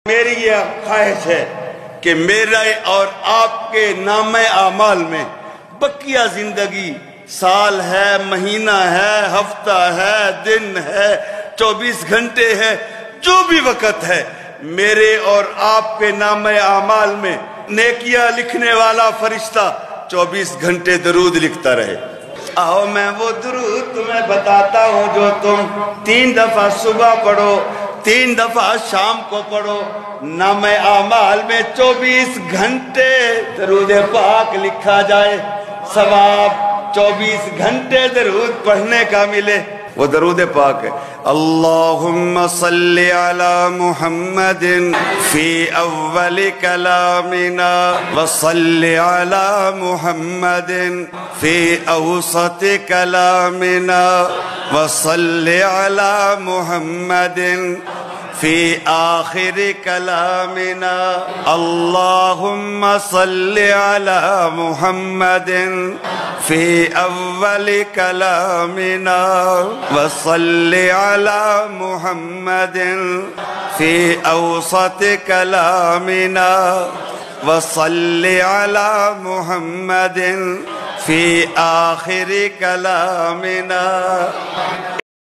میری یہ خواہش ہے کہ میرے اور آپ کے نام اعمال میں بقیہ زندگی سال ہے، مہینہ ہے، ہفتہ ہے، دن ہے، 24 گھنٹے ہے، جو بھی وقت ہے، میرے اور آپ کے نام اعمال میں نیکیاں لکھنے والا فرشتہ 24 گھنٹے درود لکھتا رہے۔ آؤ میں وہ درود تمہیں بتاتا ہوں جو تم 3 دفعہ صبح پڑھو، 3 دفعہ شام کو پڑھو، نام اعمال میں 24 گھنٹے درود پاک لکھا جائے، ثواب 24 گھنٹے درود پڑھنے کا ملے۔ وہ درود پاک ہے: اللہم صلی علی محمد فی اول کلامنا وصلی علی محمد فی اوسط کلامنا وصلی علی محمد فی آخر کلامنا اللہم صلی علی محمد فی اول کلامنا وصلی علی محمد فی اوسط کلامنا وصلی علی محمد فی آخر کلامنا۔